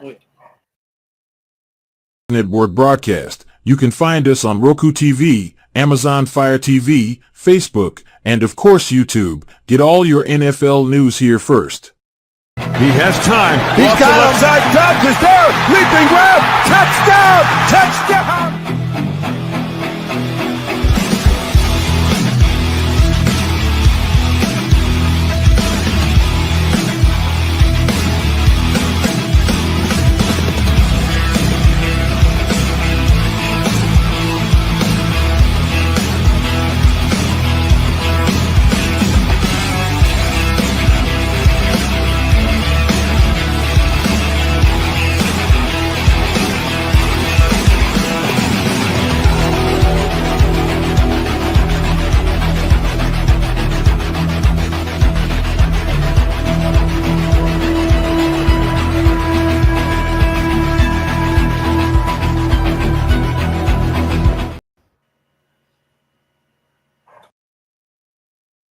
Oh, yeah. Network broadcast. You can find us on Roku TV, Amazon Fire TV, Facebook, and of course YouTube. Get all your NFL news here first. He has time. He's got him. Side touch is there. Leaping grab. Touchdown. Touchdown.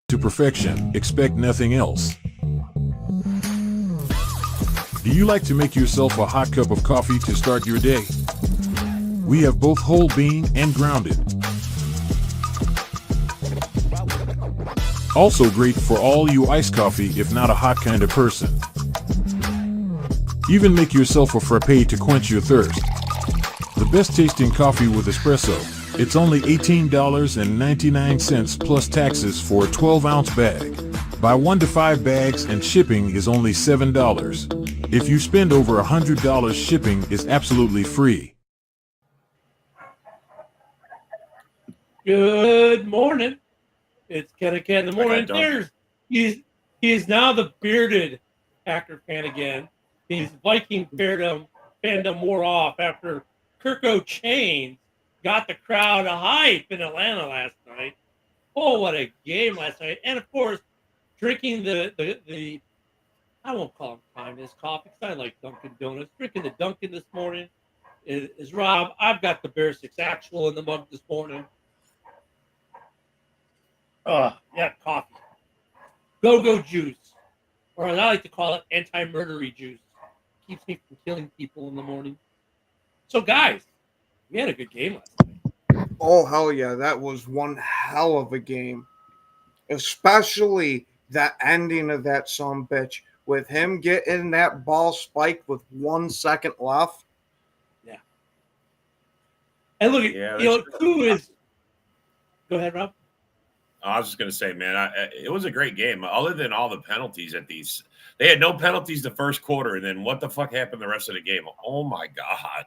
To perfection, expect nothing else. Do you like to make yourself a hot cup of coffee to start your day? We have both whole bean and grounded. Also great for all you iced coffee if not a hot kind of person. Even make yourself a frappe to quench your thirst. The best tasting coffee with espresso. It's only $18.99 plus taxes for a 12-ounce bag. Buy 1 to 5 bags and shipping is only $7. If you spend over $100, shipping is absolutely free. Good morning. It's Ken and Ken in the morning. He is now the bearded Packer fan again. His Viking fandom wore off after Kirk O'Chain got the crowd hype in Atlanta last night. Oh, what a game last night. And, of course, drinking the I won't call him kindness coffee because I like Dunkin' Donuts. Drinking the Dunkin' this morning is Rob. I've got the Bear 6 Actual in the mug this morning. Yeah, coffee. Go-go juice. Or as I like to call it, anti-murdery juice. Keeps me from killing people in the morning. So, guys, we had a good game last night. Oh, hell yeah. That was one hell of a game. Especially that ending of that sumbitch with him getting that ball spiked with 1 second left. Yeah. And look, who is... Go ahead, Rob. I was just going to say, man, it was a great game. Other than all the penalties at these... They had no penalties the first quarter, and then what the fuck happened the rest of the game? Oh, my God.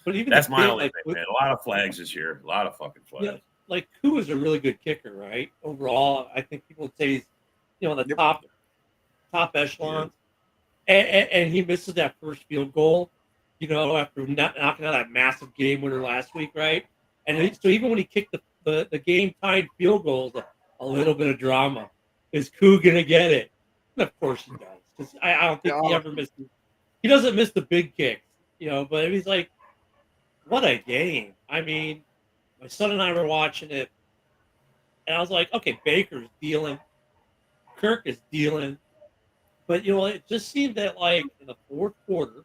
But even that's my only thing, man. A lot of flags this year. A lot of fucking flags. Yeah, like, Koo is a really good kicker, right? Overall, I think people would say he's, the top echelons. Yeah. And he misses that first field goal, after knocking out that massive game winner last week, right? And so even when he kicked the game-tied field goals, a little bit of drama. Is Koo going to get it? And of course he does. Because I don't think he ever misses. He doesn't miss the big kicks, but he's like, what a game. I mean, my son and I were watching it, and I was like, okay, Baker's dealing. Kirk is dealing. But, it just seemed that, like, in the fourth quarter,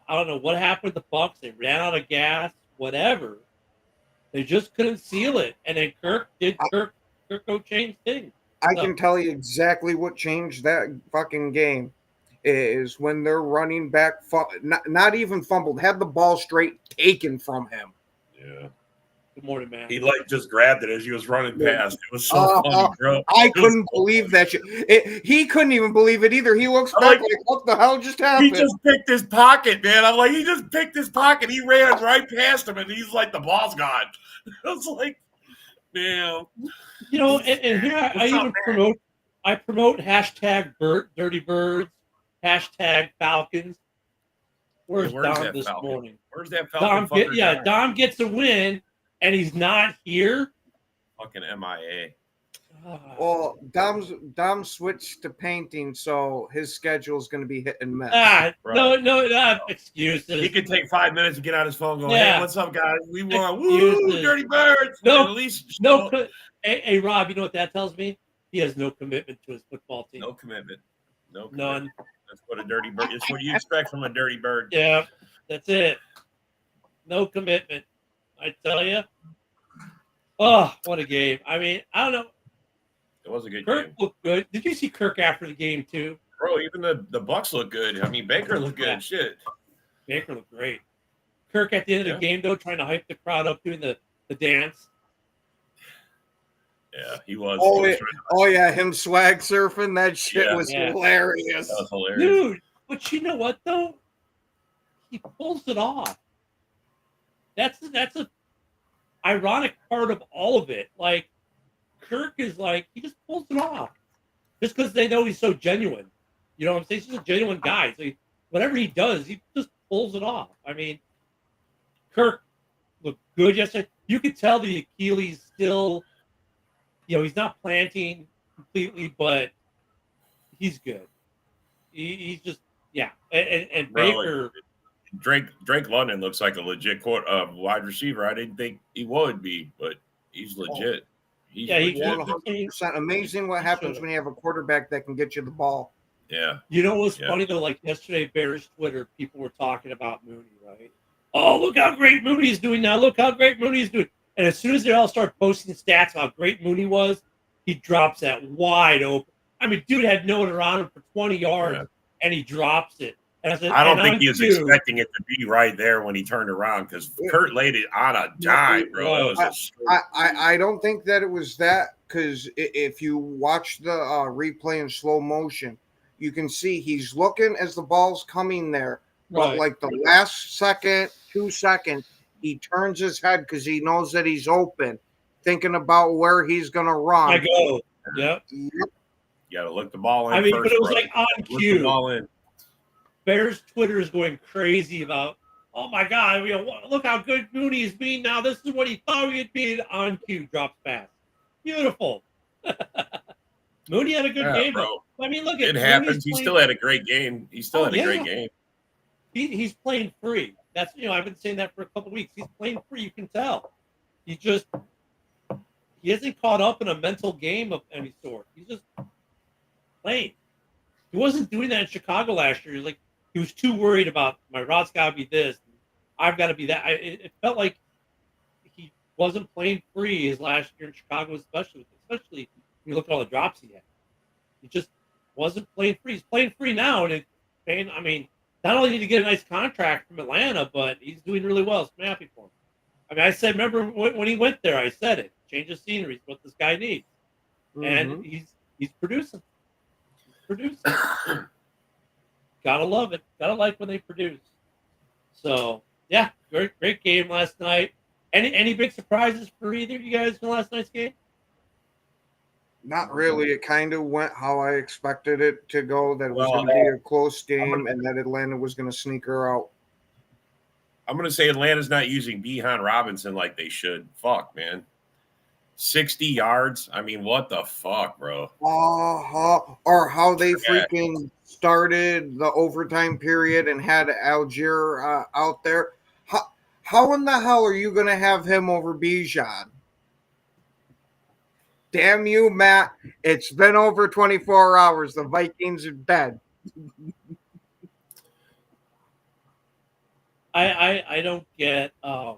I don't know what happened with the Bucs. They ran out of gas, whatever. They just couldn't seal it. And then Kirk did Kirk O'Chain's thing. I can tell you exactly what changed that fucking game. Is when they're running back, not even fumbled, had the ball straight taken from him. Yeah. Good morning, man. He just grabbed it as he was running past. It was so funny, bro. I couldn't believe that shit. He couldn't even believe it either. He looks back like, what the hell just happened? He just picked his pocket, man. I'm like, he just picked his pocket. He ran right past him, and he's like, the ball's gone. I was like, man. And here I even promote hashtag Dirty Birds. Hashtag Falcons. Where's Dom this morning? Where's that Falcon? Dom gets a win, and he's not here. Fucking MIA. Well, Dom switched to painting, so his schedule is going to be hit and miss. No excuses. He could take 5 minutes to get on his phone going, hey, what's up, guys? We won. Woo, Dirty Birds. Hey, Rob, you know what that tells me? He has no commitment to his football team. No commitment. None. Let's put What a dirty bird! It's what you expect from a dirty bird. Yeah, that's it. No commitment. I tell you. Oh, what a game! I mean, I don't know. It was a good Kirk game, looked good. Did you see Kirk after the game too? bro. Even the Bucks look good. I mean, Baker looked good. Yeah. Shit. Baker looked great. Kirk at the end of the game though, trying to hype the crowd up, doing the dance. Yeah, he was. Oh yeah, him swag surfing. That shit was Yeah. hilarious. That was hilarious. Dude, but you know what though? He pulls it off. That's a ironic part of all of it. Like Kirk is like he just pulls it off, just because they know he's so genuine. You know what I'm saying? He's just a genuine guy. So whatever he does, he just pulls it off. I mean, Kirk looked good yesterday. You could tell the Achilles still, he's not planting completely, but he's good. He's just, yeah. And Bro, Baker. Drake London looks like a legit wide receiver. I didn't think he would be, but he's legit. He's legit. 100% amazing what happens when you have a quarterback that can get you the ball. Yeah. You know what's funny though? Like yesterday, Bears Twitter, people were talking about Mooney, right? Oh, look how great Mooney's doing now. Look how great Mooney's doing. And as soon as they all start posting stats about how great Mooney was, he drops that wide open. I mean, dude had no one around him for 20 yards, and he drops it. And I don't think he was expecting it to be right there when he turned around because Kurt laid it on a dime, bro. I don't think that it was that, because if you watch the replay in slow motion, you can see he's looking as the ball's coming there. But like the last second, 2 seconds, he turns his head because he knows that he's open, thinking about where he's going to run. I go. Yep. You got to look the ball in. I mean, first, but it was bro. like on Look the cue. ball in. Bears Twitter is going crazy about, oh my God, look how good Mooney is being now. This is what he thought he'd be. On cue, drops pass. Beautiful. Mooney had a good game, bro. I mean, look It at happens. He still had a great game. He still had a great game. He's playing free. That's I've been saying that for a couple of weeks. He's playing free. You can tell. He hasn't caught up in a mental game of any sort. He's just playing. He wasn't doing that in Chicago last year. He was too worried about my routes got to be this. I've got to be that. It felt like he wasn't playing free his last year in Chicago, especially when you look at all the drops he had. He just wasn't playing free. He's playing free now, and I mean, not only did he get a nice contract from Atlanta, but he's doing really well. So I'm happy for him. I mean, I said, remember when he went there, I said it. Change of scenery is what this guy needs. Mm-hmm. And he's producing. Gotta love it. Gotta like when they produce. So yeah, great game last night. Any big surprises for either of you guys in last night's game? Not really. It kind of went how I expected it to go. That it was going to be a close game, and that Atlanta was going to sneak her out. I'm going to say Atlanta's not using Bijan Robinson like they should. Fuck, man. 60 yards. I mean, what the fuck, bro? Or how they freaking started the overtime period and had Algier out there. How in the hell are you going to have him over Bijan? Damn you, Matt. It's been over 24 hours. The Vikings are dead. I don't get I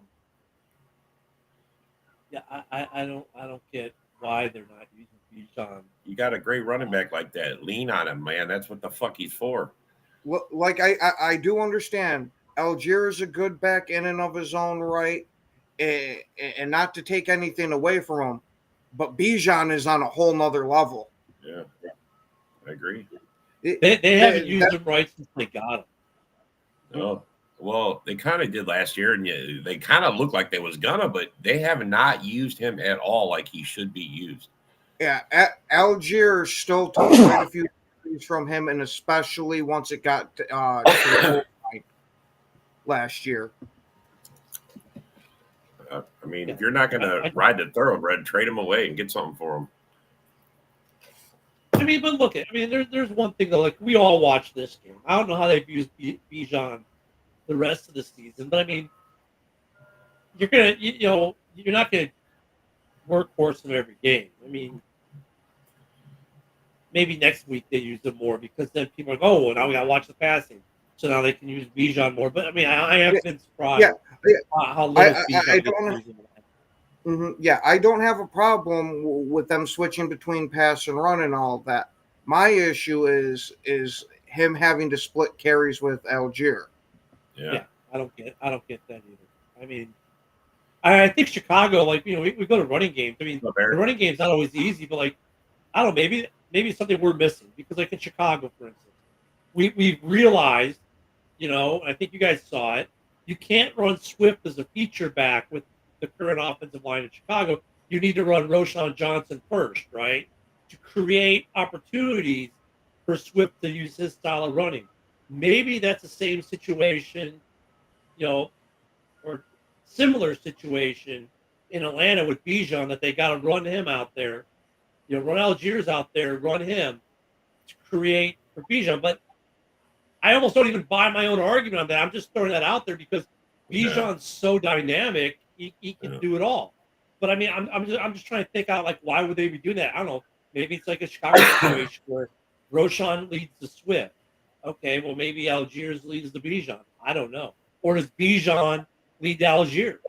don't get why they're not using Bijan. You got a great running back like that. Lean on him, man. That's what the fuck he's for. Well, like I do understand Algier is a good back in and of his own right, and not to take anything away from him, but Bijan is on a whole nother level. Yeah, I agree. They haven't used him right since they got him. Oh, well, they kind of did last year, and they kind of looked like they was gonna, but they have not used him at all like he should be used. Yeah, Algier still took quite a few things from him, and especially once it got to the point last year. I mean, if you're not going to ride the thoroughbred, trade him away and get something for him. I mean, but look, there's one thing though. Like we all watch this game. I don't know how they've used Bijan the rest of the season, but I mean, you're not gonna workhorse him every game. I mean, maybe next week they use him more because then people are like, oh, well, now we got to watch the passing. So now they can use Bijan more. But, I mean, I have been surprised how little Bijan gets used in that. Yeah, I don't have a problem with them switching between pass and run and all of that. My issue is him having to split carries with Algier. Yeah. I don't get that either. I mean, I think Chicago, like, we go to running games. I mean, the running game's not always easy, but, like, I don't know, maybe it's something we're missing because, like, in Chicago, for instance, we realized, I think you guys saw it. You can't run Swift as a feature back with the current offensive line in Chicago. You need to run Roschon Johnson first, right, to create opportunities for Swift to use his style of running. Maybe that's the same situation, or similar situation in Atlanta with Bijan, that they got to run him out there. Run Algiers out there, run him to create for Bijan. But I almost don't even buy my own argument on that. I'm just throwing that out there because Bijan's so dynamic, he can do it all. But I mean, I'm just trying to think out, like, why would they be doing that? I don't know. Maybe it's like a Chicago situation where Roschon leads the Swift. Okay, well, maybe Algiers leads the Bijan. I don't know. Or does Bijan lead the Algiers?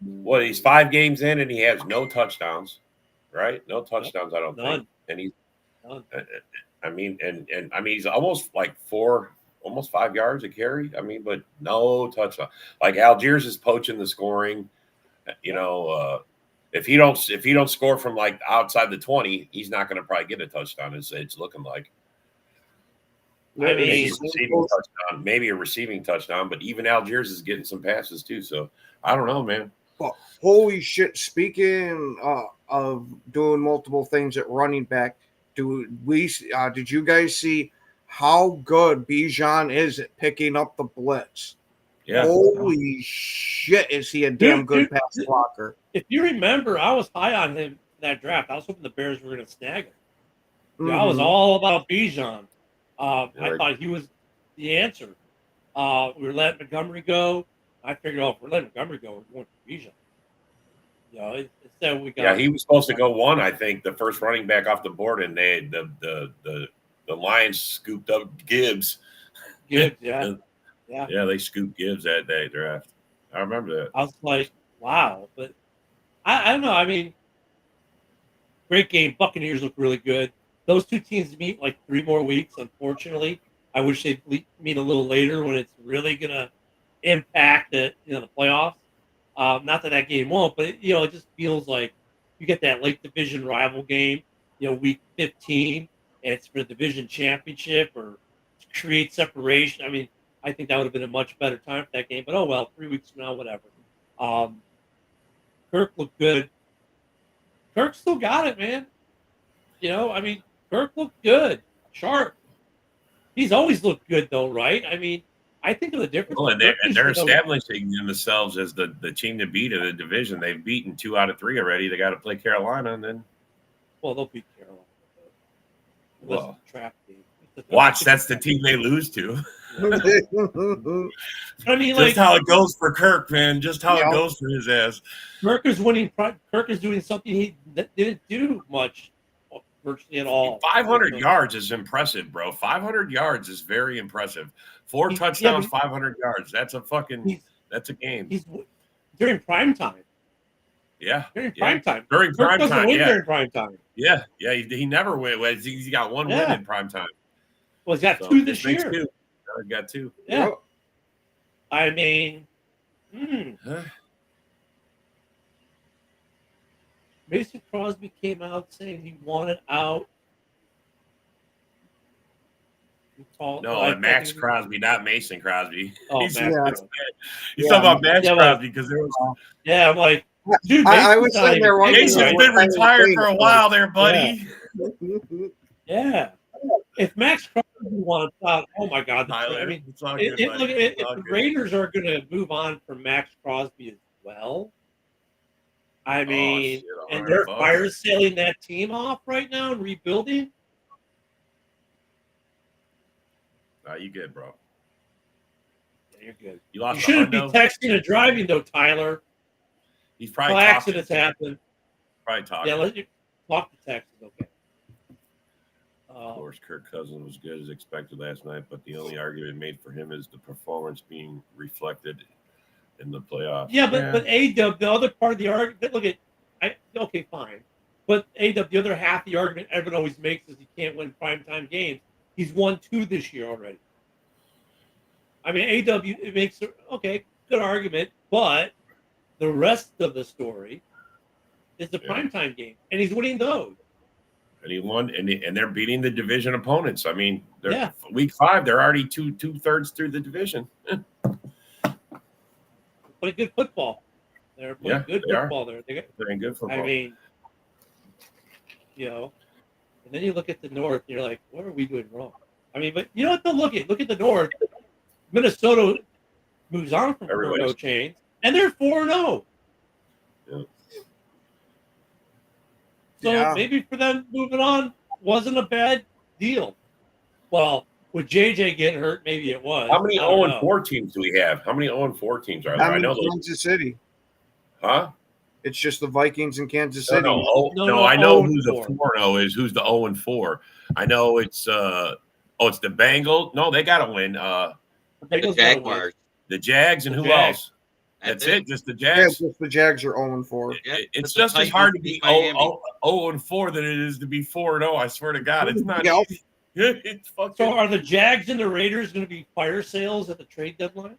Well, he's 5 games in and he has no touchdowns, right? No touchdowns, I don't None. think. And he's, None. I mean, and I mean, he's almost like 5 yards a carry. I mean, but no touchdown. Like Algiers is poaching the scoring. If he don't score from like outside the 20, he's not going to probably get a touchdown. It's looking like. I mean, maybe a receiving touchdown, but even Algiers is getting some passes too. So I don't know, man. Well, holy shit! Speaking of doing multiple things at running back, did you guys see how good Bijan is at picking up the blitz? Yeah. Holy shit! Is he a damn good pass blocker? If you remember, I was high on him in that draft. I was hoping the Bears were going to snag him. I was all about Bijan. I thought he was the answer. We were letting Montgomery go. I figured, if we're letting Montgomery go, we're going for Bijan. Instead we got. Yeah, he was supposed to go 1, I think, the first running back off the board, and they the Lions scooped up Gibbs. Gibbs, yeah. Yeah, they scooped Gibbs that day draft. I remember that. I was like, wow, but I don't know. I mean, great game. Buccaneers look really good. Those two teams meet like 3 more weeks. Unfortunately, I wish they'd meet a little later when it's really gonna impact the playoffs. Not that game won't, but it just feels like you get that late division rival game, week 15, and it's for the division championship or to create separation. I mean, I think that would have been a much better time for that game. But oh well, 3 weeks from now, whatever. Kirk looked good. Kirk still got it, man. I mean, Kirk looked good, sharp. He's always looked good, though, right? I mean, I think of the difference. Well, and they're establishing themselves as the team to beat in the division. They've beaten 2 out of 3 already. They got to play Carolina, and then. Well, they'll beat Carolina. Well, trap game. Watch, that's the team they lose to. I mean, just how it goes for Kirk, man. Just how it goes for his ass. Kirk is winning. Kirk is doing something he didn't do much, virtually at all. 500 yards is impressive, bro. 500 yards is very impressive. 4 touchdowns, 500 yards. That's a game. He's during prime time. Yeah. During prime time. During prime time. Yeah. During prime time. Yeah. Yeah. He never wins. He's got 1 win in prime time. Well, he's got 2 this year. 2. He's got 2. Yeah. I mean, Mason Crosby came out saying he wanted out. Max Crosby, not Mason Crosby. Oh, he's Max. He's talking about Max Crosby because there was. Yeah, I'm like, dude, I was sitting there wondering. Mason's been retired for a while, there, buddy. Yeah. If Max Crosby wants out, oh my God! Tyler, I mean, it's all good, if the Raiders are going to move on from Max Crosby as well, I mean, and they're fire selling that team off right now and rebuilding. Nah, you good, bro? Yeah, you're good. You shouldn't be texting and driving though, Tyler. He's probably accidents happen. Probably talking. Yeah, let you talk to text. Okay. Of course, Kirk Cousins was good as expected last night, but the only argument made for him is the performance being reflected in the playoffs. Yeah, but A-Dub, the other part of the argument, look at, okay, fine. But A-Dub, the other half of the argument everyone always makes is he can't win primetime games. He's won 2 this year already. I mean, A-Dub, it makes, okay, good argument, but the rest of the story is the primetime game, and he's winning those. And he won, and they're beating the division opponents. I mean, week 5, they're already two-thirds through the division. Playing good football. They're playing good football there. They're playing good football. I mean, and then you look at the North, and you're like, what are we doing wrong? I mean, but you know what? Look at the North. Minnesota moves on from 4-0 chains, and they're 4-0. Yeah. So maybe for them moving on wasn't a bad deal. Well, with JJ getting hurt, maybe it was. How many 0-4 teams do we have? How many 0-4 teams are there? I know Kansas City. Huh? It's just the Vikings in Kansas City. No, I know who the 4-0 is. Who's the 0-4? I know it's it's the Bengals. No, they got to win. The Jaguars. The Jags and who else? That's it. Just the Jags. Yeah, just the Jags are 0-4. It's just as hard to be 0-4 than it is to be 4-0. I swear to God, it's not. It's fucking. So are the Jags and the Raiders going to be fire sales at the trade deadline?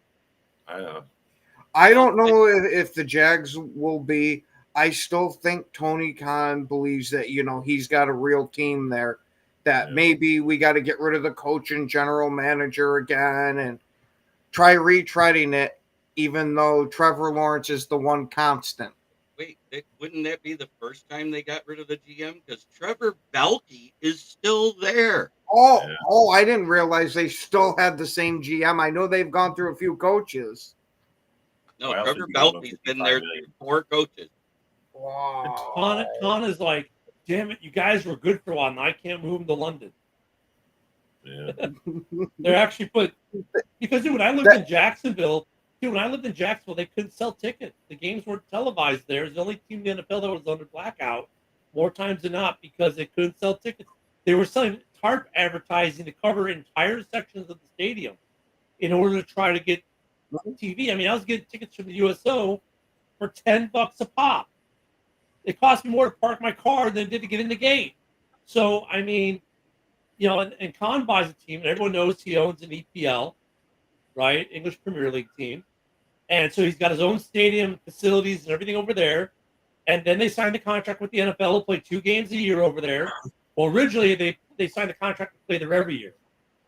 I don't know if the Jags will be. I still think Tony Khan believes that he's got a real team there. That maybe we got to get rid of the coach and general manager again and try retreading it. Even though Trevor Lawrence is the one constant. Wait, wouldn't that be the first time they got rid of the GM? Because Trevor Balke is still there. Oh, I didn't realize they still had the same GM. I know they've gone through a few coaches. No, Trevor Balke's been there through 4 coaches. Wow. Khan is like, damn it, you guys were good for a while, and I can't move them to London. Yeah. They're actually because when I lived in Jacksonville, they couldn't sell tickets. The games weren't televised there. It's the only team in the NFL that was under blackout more times than not because they couldn't sell tickets. They were selling tarp advertising to cover entire sections of the stadium in order to try to get TV. I mean, I was getting tickets from the USO for $10 a pop. It cost me more to park my car than it did to get in the gate. So, I mean, and Khan buys a team, and everyone knows he owns an EPL, right? English Premier League team. And so he's got his own stadium facilities and everything over there. And then they signed a contract with the NFL to play 2 games a year over there. Well, originally they signed a contract to play there every year.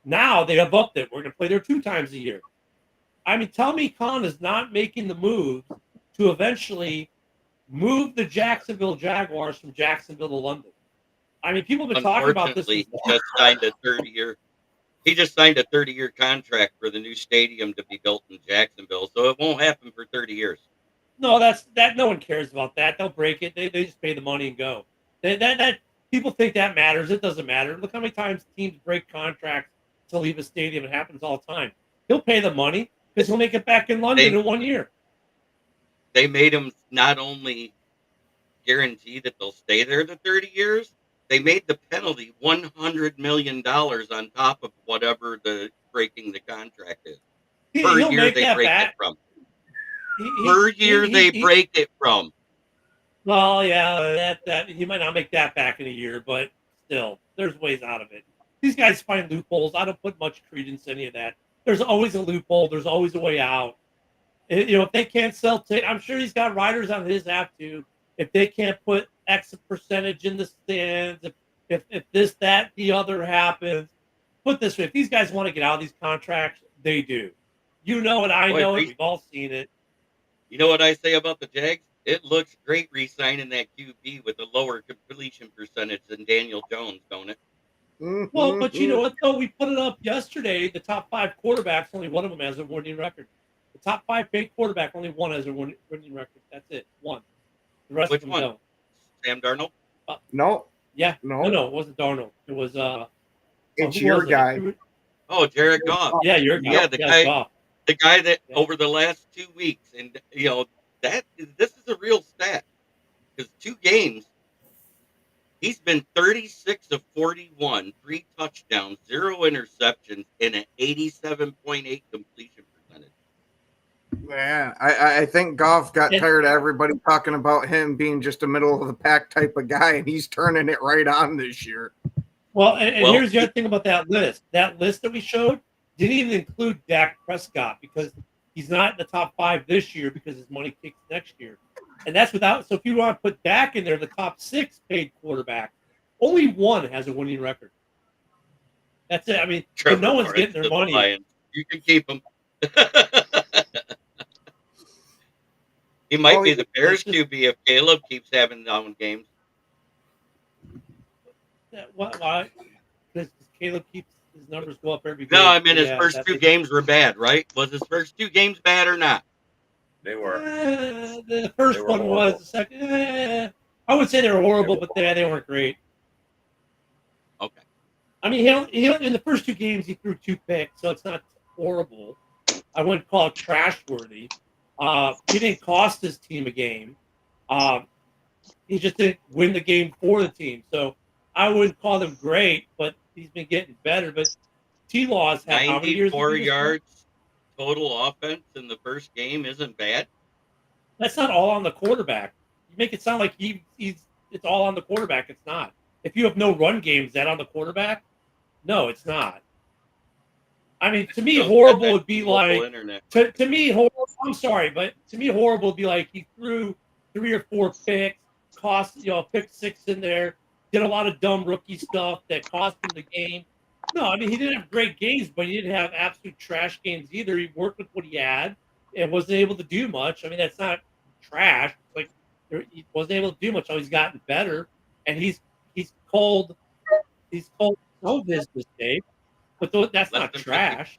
Now they have upped it. We're going to play there 2 times a year. I mean, tell me Khan is not making the move to eventually move the Jacksonville Jaguars from Jacksonville to London. I mean, people have been talking about this. He just signed a 30-year. He just signed a 30-year contract for the new stadium to be built in Jacksonville, so it won't happen for 30 years. No, that no one cares about that. They'll break it. They just pay the money and go. That people think that matters. It doesn't matter. Look how many times teams break contracts to leave a stadium. It happens all the time. He'll pay the money because he'll make it back in London in 1 year. They made him not only guarantee that they'll stay there the 30 years, they made the penalty $100 million on top of whatever the breaking the contract is. Per year they break it from. Per year they break it from. Well, yeah, that he might not make that back in a year, but still, there's ways out of it. These guys find loopholes. I don't put much credence in any of that. There's always a loophole. There's always a way out. If they can't sell tickets, I'm sure he's got riders on his app too. If they can't put X percentage in the stands, if this, that, the other happens, put this way, if these guys want to get out of these contracts, they do. You know it, I know it, we've all seen it. You know what I say about the Jags? It looks great re-signing that QB with a lower completion percentage than Daniel Jones, don't it? Well, but you know what, though? We put it up yesterday. The top 5 quarterbacks, only one of them has a winning record. The top 5 paid quarterback, only one has a winning record. That's it, one. The rest Which of them one? don't. Sam Darnold? No. Yeah. No, it wasn't Darnold. It was it's your guy. Oh, Jared Goff. Yeah, your guy. Yeah, the guy. Goff. The guy that over the last 2 weeks, and this is a real stat because 2 games He's been 36 of 41, 3 touchdowns, 0 interceptions, and an 87.8 completion percentage. Man, I think Goff got tired of everybody talking about him being just a middle of the pack type of guy, and he's turning it right on this year. Well, and here's the other thing about that list. That list that we showed didn't even include Dak Prescott because he's not in the top 5 this year because his money kicks next year. And that's without. So if you want to put Dak in there, the top 6 paid quarterback, only one has a winning record. That's it. I mean, so no one's getting their money. Lions. You can keep him. He might be the Bears QB if Caleb keeps having down games. Why? Because Caleb keeps his numbers go up every game. No, I mean his first 2 games were bad, right? Was his first 2 games bad or not? They were. The first one was. The second, I would say they were horrible, but they weren't great. Okay. I mean, he in the first 2 games he threw 2 picks, so it's not horrible. I wouldn't call it trash worthy. He didn't cost his team a game. He just didn't win the game for the team. So I wouldn't call him great, but he's been getting better. But T-Law's had how many years? 94 yards total offense in the first game isn't bad. That's not all on the quarterback. You make it sound like it's all on the quarterback. It's not. If you have no run game, is that on the quarterback? No, it's not. I mean, to me, horrible would be like to me, horrible. I'm sorry, but to me, horrible would be like he threw 3 or 4 picks, cost pick 6 in there, did a lot of dumb rookie stuff that cost him the game. No, I mean he didn't have great games, but he didn't have absolute trash games either. He worked with what he had and wasn't able to do much. I mean, that's not trash. Like he wasn't able to do much. Oh, he's gotten better, and he's called some of his mistakes. But that's not trash.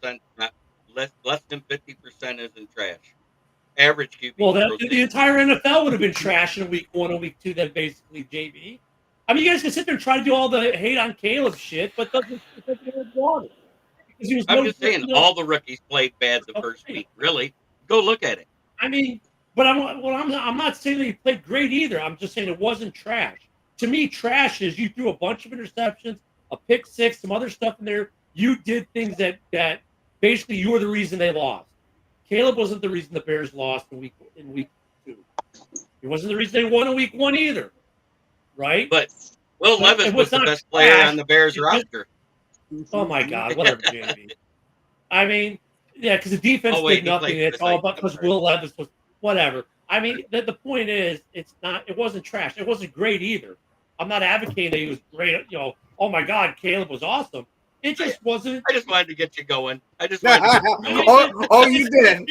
Less than 50% isn't trash. Average QB. Well, the entire NFL would have been trash in week 1 and week 2. Then basically, JB. I mean, you guys can sit there and try to do all the hate on Caleb shit, but it doesn't want it. I'm just saying, all the rookies played bad the first week. Really, go look at it. I mean, but I'm not saying that he played great either. I'm just saying it wasn't trash. To me, trash is you threw a bunch of interceptions, a pick 6, some other stuff in there. You did things that basically you were the reason they lost. Caleb wasn't the reason the Bears lost in week 2. He wasn't the reason they won in week 1 either, right? But Will Levis was the best player on the Bears roster. Oh my God, whatever, JB. I mean, yeah, because the defense did nothing. It's all about because Will Levis was whatever. I mean, the point is, it wasn't trash. It wasn't great either. I'm not advocating that he was great. Oh my God, Caleb was awesome. It just wasn't. I just wanted to get you going. I just wanted to get you going. You did.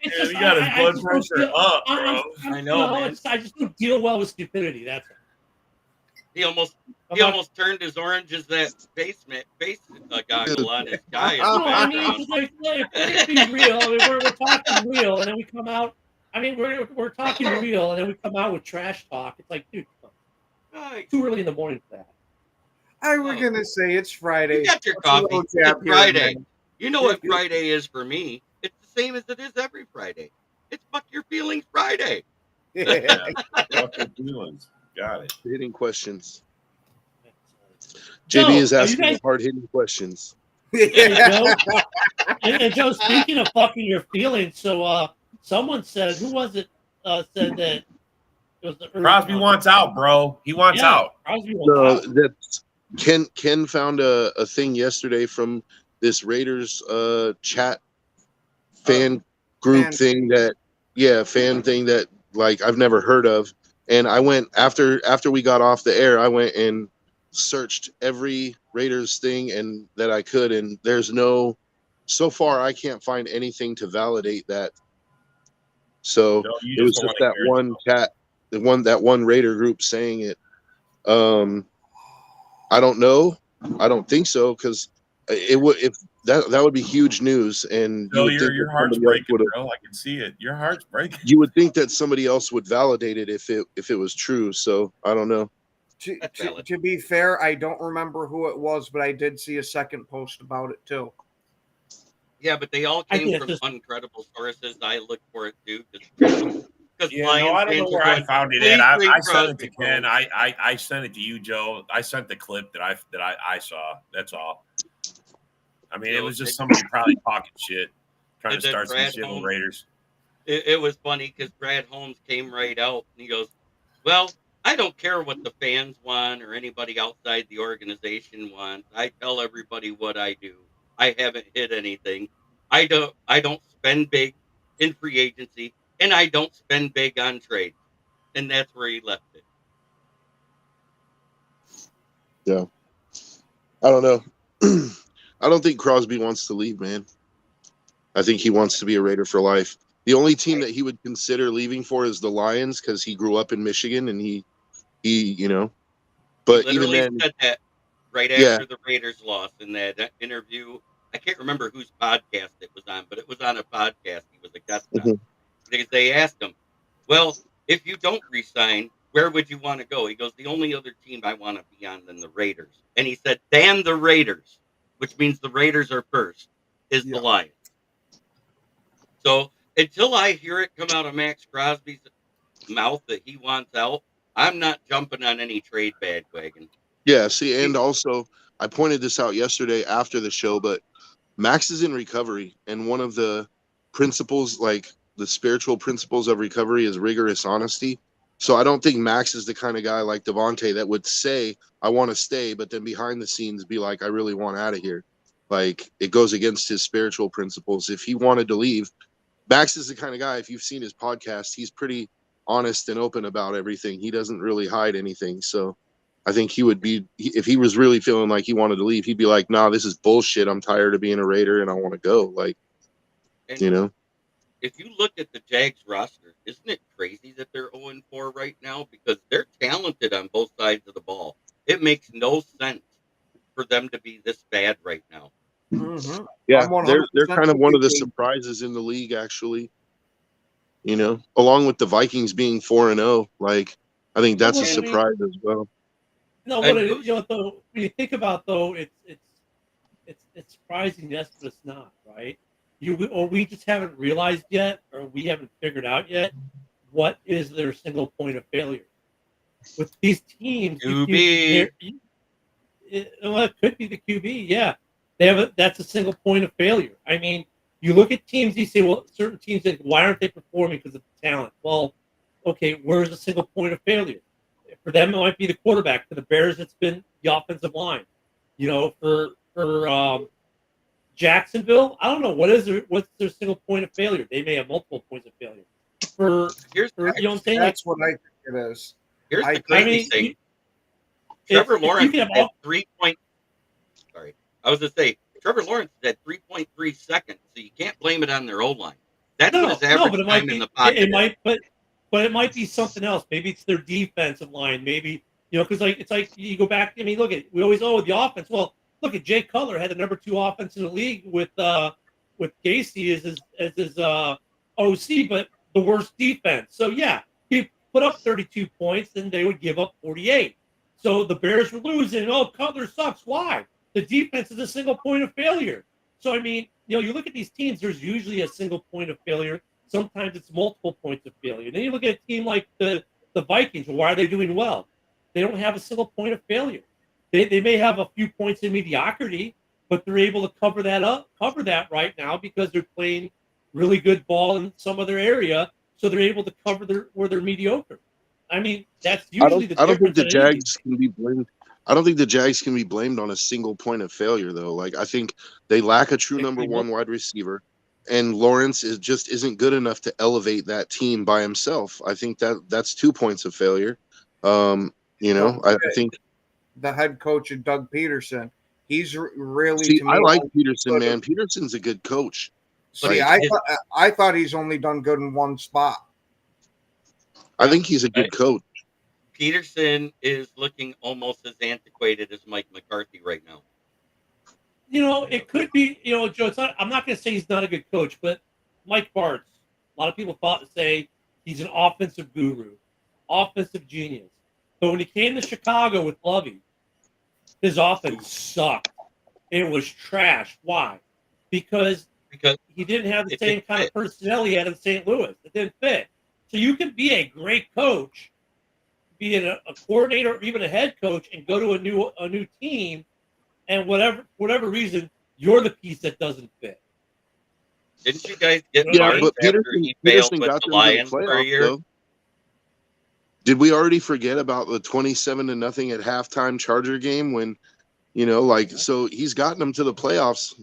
He got his blood pressure up, bro. I know, man. I just don't deal well with stupidity. That's it. He almost turned his orange as that face goggle on his guy in the background. Let's be real. I mean, we're talking real, and then we come out. I mean, we're talking real, and then we come out with trash talk. It's like, dude, it's too early in the morning for that. I was gonna say it's Friday. You got your coffee. It's Friday. You know what Friday is for me? It's the same as it is every Friday. It's Fuck Your Feelings Friday. Yeah. Fuck your feelings. Got it. Hitting questions. Joe, JB is asking hard-hitting questions. And Joe, speaking of fucking your feelings, so someone said, who was it? Said that it was the Crosby wants out, bro. He wants out. Crosby wants out. That's Ken found a thing yesterday from this Raiders chat fan group thing that like I've never heard of. And I went after we got off the air, I went and searched every Raiders thing and that I could, and there's so far I can't find anything to validate that. So it was just that one chat, that one Raider group saying it. I don't know. I don't think so, because it would that would be huge news. And your heart's breaking, bro. I can see it. Your heart's breaking. You would think that somebody else would validate it if it was true. So I don't know. To be fair, I don't remember who it was, but I did see a second post about it too. Yeah, but they all came from uncredible sources. I looked for it too. because Yeah, no, I don't know where I found it at. I sent it to Ken. I sent it to you, Joe. I sent the clip that I saw. That's all. I mean, it was just somebody probably talking shit, trying to start some shit with Raiders. It was funny because Brad Holmes came right out and he goes, "Well, I don't care what the fans want or anybody outside the organization wants. I tell everybody what I do. I haven't hit anything. I don't spend big in free agency, and I don't spend big on trades." And that's where he left it. Yeah. I don't know. I don't think Crosby wants to leave, man. I think he wants to be a Raider for life. The only team that he would consider leaving for is the Lions because he grew up in Michigan and he, you know. But he even literally then, said that right after the Raiders lost in that interview. I can't remember whose podcast it was on, but it was on a podcast. He was a guest on. Mhm. Because they asked him, "Well, if you don't resign, where would you want to go?" He goes, "The only other team I want to be on than the Raiders." And he said, "Damn the Raiders," which means the Raiders are first, is the Lions. So until I hear it come out of Max Crosby's mouth that he wants out, I'm not jumping on any trade bandwagon. Yeah, see, and also I pointed this out yesterday after the show, but Max is in recovery, and one of the principles, like the spiritual principles of recovery, is rigorous honesty. So I don't think Max is the kind of guy like Devontae that would say, "I want to stay," but then behind the scenes be like, "I really want out of here." Like, it goes against his spiritual principles. If he wanted to leave, Max is the kind of guy, if you've seen his podcast, he's pretty honest and open about everything. He doesn't really hide anything. So I think he would be, if he was really feeling like he wanted to leave, he'd be like, "Nah, this is bullshit. I'm tired of being a Raider and I want to go." Like, And you know? if you look at the Jags roster, isn't it crazy that they're 0-4 right now? Because they're talented on both sides of the ball. It makes no sense for them to be this bad right now. Mm-hmm. Yeah, I'm they're 100% kind of one of the with you. surprises in the league, actually. You know, along with the Vikings being 4-0, like, I think that's a Well, I mean- surprise as well. No, what it, you know, though, when you think about though, it's surprising, yes, but it's not, right? We just haven't realized yet, or we haven't figured out yet, what is their single point of failure with these teams. QB. Well, it could be the QB. Yeah, that's a single point of failure. I mean, you look at teams, you say, well, certain teams, why aren't they performing because of the talent? Well, okay, where's the single point of failure? For them, it might be the quarterback. For the Bears, it's been the offensive line. You know, for Jacksonville, I don't know what's their single point of failure. They may have multiple points of failure. You know what I'm saying? That's what I think it is. Here's the crazy thing. Trevor Lawrence had 3 point. Sorry, I was going to say Trevor Lawrence had 3.3 seconds, so you can't blame it on their O line. That's what his average time in the pocket. It might, but it might be something else. Maybe it's their defensive line. Maybe, you know, because it's like you go back. I mean, look at, we always the offense. Well, look at Jay Cutler had the number 2 offense in the league with Casey as his OC, but the worst defense. So yeah, he put up 32 points, and they would give up 48. So the Bears were losing. Oh, Cutler sucks. Why? The defense is a single point of failure. So I mean, you know, you look at these teams. There's usually a single point of failure. Sometimes it's multiple points of failure. Then you look at a team like the Vikings. Why are they doing well? They don't have a single point of failure. They may have a few points in mediocrity, but they're able to cover that right now because they're playing really good ball in some other area. So they're able to cover where they're mediocre. I mean, that's usually the difference. I don't think the Jags can be blamed. I don't think the Jags can be blamed on a single point of failure, though. Like, I think they lack a true number 1 wide receiver, and Lawrence just isn't good enough to elevate that team by himself. I think that's 2 points of failure. You know, I think the head coach of Doug Peterson, he's really. See, to me, I like Peterson, man. Peterson's a good coach. See, I thought he's only done good in one spot. I think he's a good coach. Peterson is looking almost as antiquated as Mike McCarthy right now. You know, it could be, you know, Joe, I'm not going to say he's not a good coach, but Mike Bartz, a lot of people say he's an offensive guru, offensive genius. But when he came to Chicago with Lovey, his offense sucked. It was trash. Why? Because he didn't have the same kind of personnel he had in St. Louis. It didn't fit. So you can be a great coach, be it a coordinator or even a head coach, and go to a new team, and whatever reason, you're the piece that doesn't fit. Didn't you guys get Yeah, Marsh but after he failed Peterson with got the them to the Lions for a playoffs, year? though. Did we already forget about the 27-0 at halftime Charger game when, so he's gotten them to the playoffs,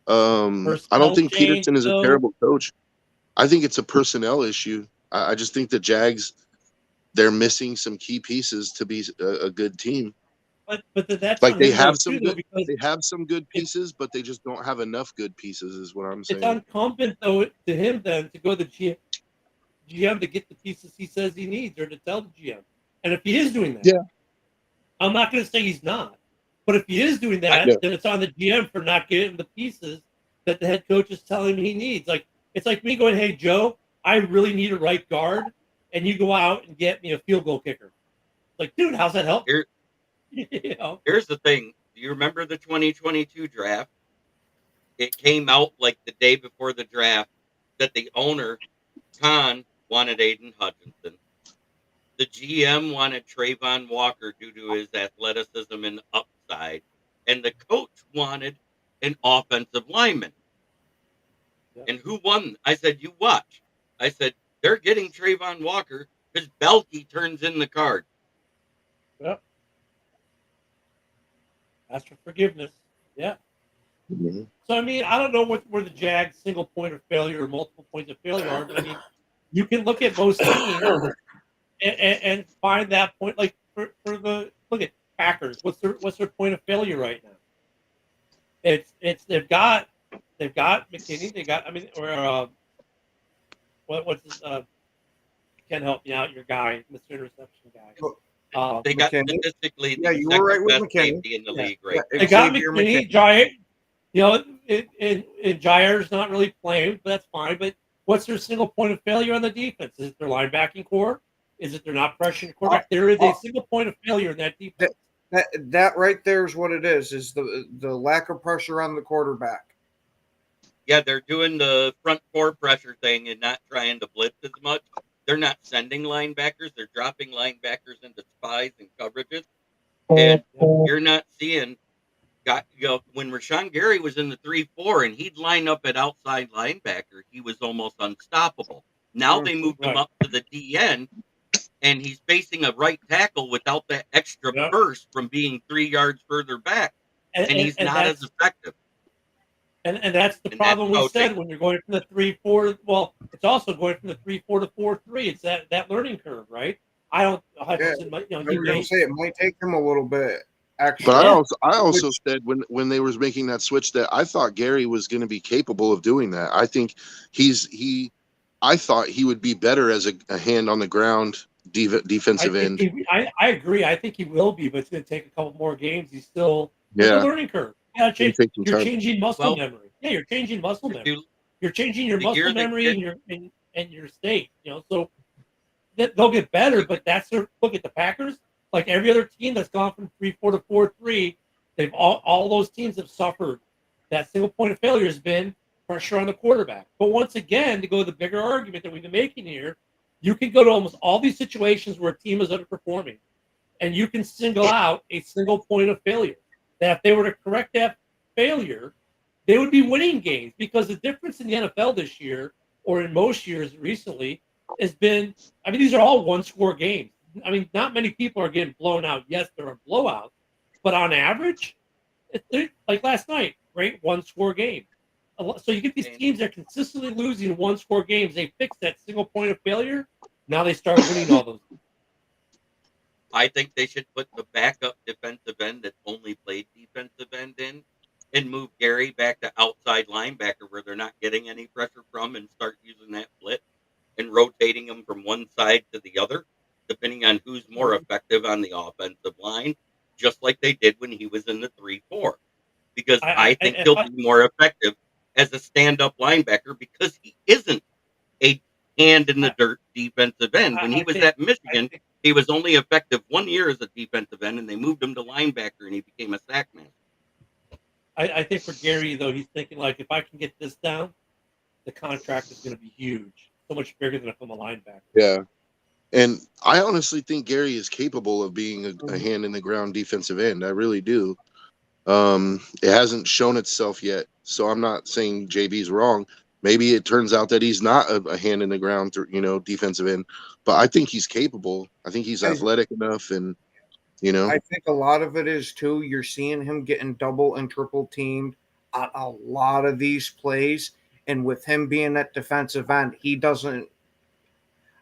I don't think change, Peterson is a though. terrible coach. I think it's a personnel issue. I just think the Jags, they're missing some key pieces to be a good team. But that's Like on they him, have though, some too, though, good, because they have some good pieces, but they just don't have enough good pieces, is what I'm it's saying. incumbent, though, to him then to go to the GM to get the pieces he says he needs, or to tell the GM. And if he is doing that, Yeah. I'm not going to say he's not. But if he is doing that, Yeah. then it's on the GM for not getting the pieces that the head coach is telling him he needs. Like, it's like me going, "Hey, Joe, I really need a right guard," and you go out and get me a field goal kicker. Like, dude, how's that help? You know? Here's the thing. Do you remember the 2022 draft? It came out like the day before the draft that the owner, Khan, wanted Aiden Hutchinson. The GM wanted Trayvon Walker due to his athleticism and upside. And the coach wanted an offensive lineman. Yeah. And who won? I said, you watch. I said, they're getting Trayvon Walker because Belky turns in the card. Yep. Ask for forgiveness. Yeah. Mhm. So, I mean, I don't know where the Jags' single point of failure or multiple points of failure are, but I mean, you can look at most teams and find that point. Like for the look at Packers, what's their point of failure right now? It's they've got McKinney, they got what's his can help me out, your guy, Mr. Interception guy. They got McKinney. statistically Yeah, the you were right second with best McKinney. safety in the Yeah. league right now. They got Xavier McKinney, Jair. You know, and Jair's not really playing, but that's fine. But what's their single point of failure on the defense? Is it their linebacking core? Is it they're not pressuring the quarterback? There is a single point of failure in that defense. That right there is what it is the lack of pressure on the quarterback. Yeah, they're doing the front four pressure thing and not trying to blitz as much. They're not sending linebackers. They're dropping linebackers into spies and coverages. And you're not seeing when Rashawn Gary was in the 3-4 and he'd line up at outside linebacker, he was almost unstoppable. Now they moved him up to the DN, and he's facing a right tackle without that extra burst from being 3 yards further back, and he's not as effective. And that's the problem we said when you're going from the 3-4. Well, it's also going from the 3-4 to 4-3. It's that learning curve, right? I was gonna say it might take him a little bit. Actually, but I also said when they was making that switch that I thought Gary was going to be capable of doing that. I think I thought he would be better as a hand on the ground defensive end. I agree. I think he will be, but it's going to take a couple more games. He's still a learning curve. You're changing muscle memory. Yeah, you're changing muscle memory. You're changing your muscle memory and your state. So they'll get better, but look at the Packers. Like every other team that's gone from 3-4 to 4-3, they've all those teams have suffered. That single point of failure has been pressure on the quarterback. But once again, to go to the bigger argument that we've been making here, you can go to almost all these situations where a team is underperforming, and you can single out a single point of failure. That if they were to correct that failure, they would be winning games, because the difference in the NFL this year, or in most years recently, has been, these are all one-score games. Not many people are getting blown out. Yes, there are blowouts, but on average, like last night, great one-score game. So you get these teams that are consistently losing one-score games. They fix that single point of failure. Now they start winning all those. I think they should put the backup defensive end that only played defensive end in, and move Gary back to outside linebacker where they're not getting any pressure from, and start using that blitz and rotating them from one side to the other, depending on who's more effective on the offensive line, just like they did when he was in the 3-4. Because I think he'll be more effective as a stand-up linebacker, because he isn't a hand in the dirt defensive end. When he was at Michigan, he was only effective 1 year as a defensive end, and they moved him to linebacker, and he became a sack man. I think for Gary, though, he's thinking, like, if I can get this down, the contract is going to be huge. so much bigger than a linebacker. Yeah. And I honestly think Gary is capable of being a hand in the ground defensive end. I really do. It hasn't shown itself yet, so I'm not saying JB's wrong. Maybe it turns out that he's not a hand in the ground, defensive end. But I think he's capable. I think he's athletic enough, and I think a lot of it is too. You're seeing him getting double and triple teamed on a lot of these plays, and with him being at defensive end, he doesn't.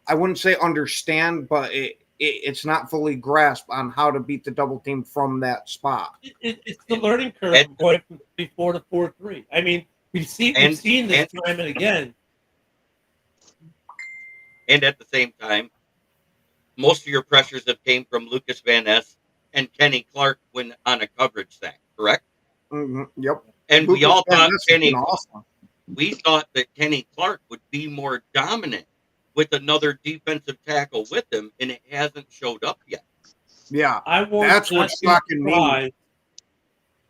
I wouldn't say understand, but it's not fully grasped on how to beat the double team from that spot. It's the learning curve going from 3-4 to 4-3. I mean, we've seen this time and again. And at the same time, most of your pressures have came from Lucas Van Ness and Kenny Clark when on a coverage sack, correct? Mm-hmm. Yep. And Lucas we all thought awesome. We thought that Kenny Clark would be more dominant with another defensive tackle with him, and it hasn't showed up yet. Yeah, that's what's shocking me.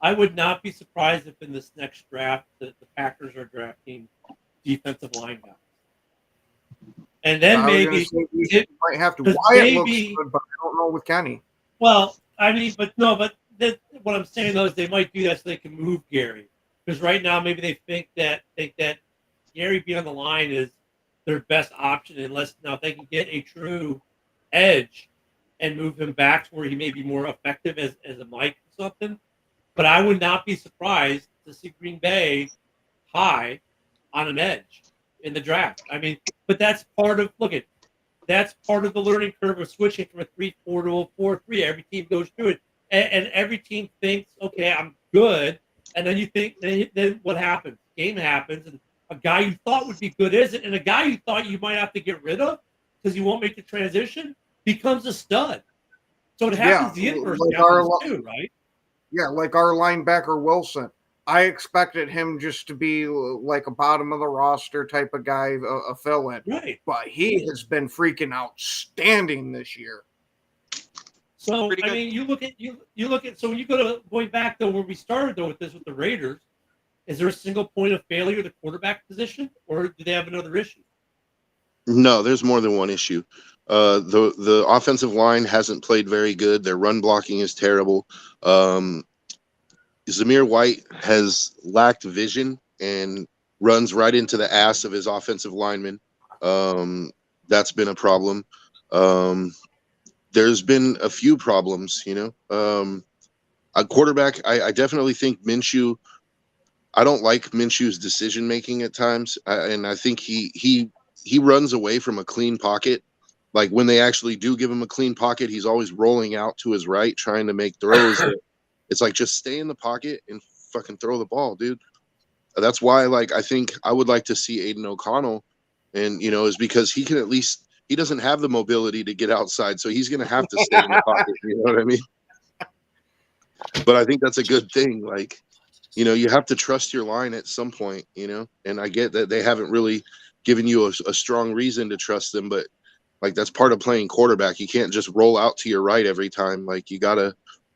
I would not be surprised if in this next draft the Packers are drafting defensive line guys. And then maybe it might have to. Wyatt looks good, but I don't know with Kenny. Well, I mean, but what I'm saying though is they might do that so they can move Gary, because right now maybe they think that Gary being on the line is their best option, unless now if they can get a true edge and move him back to where he may be more effective as a Mike or something. But I would not be surprised to see Green Bay high on an edge in the draft. I mean, but that's part of that's part of the learning curve of switching from a 3-4 to a 4-3. Every team goes through it, and every team thinks, okay, I'm good, and then you think, then what happens? Game happens, and a guy you thought would be good isn't, and a guy you thought you might have to get rid of because you won't make the transition becomes a stud. So it happens the inverse too, right? Yeah, like our linebacker Wilson. I expected him just to be like a bottom of the roster type of guy, a fill-in. Right. But he has been freaking outstanding this year. So I mean, you look at so when you going back though where we started though with the Raiders, is there a single point of failure at the quarterback position, or do they have another issue? No, there's more than one issue. The offensive line hasn't played very good. Their run blocking is terrible. Zamir White has lacked vision and runs right into the ass of his offensive lineman. That's been a problem. There's been a few problems, A quarterback, I definitely think Minshew. I don't like Minshew's decision making at times, and I think he runs away from a clean pocket. Like when they actually do give him a clean pocket, he's always rolling out to his right, trying to make throws. It's like, just stay in the pocket and fucking throw the ball, dude. That's why, I think I would like to see Aiden O'Connell, and is because he can at least, he doesn't have the mobility to get outside, so he's going to have to stay in the pocket. You know what I mean? But I think that's a good thing. You have to trust your line at some point, and I get that they haven't really given you a strong reason to trust them, but that's part of playing quarterback. You can't just roll out to your right every time.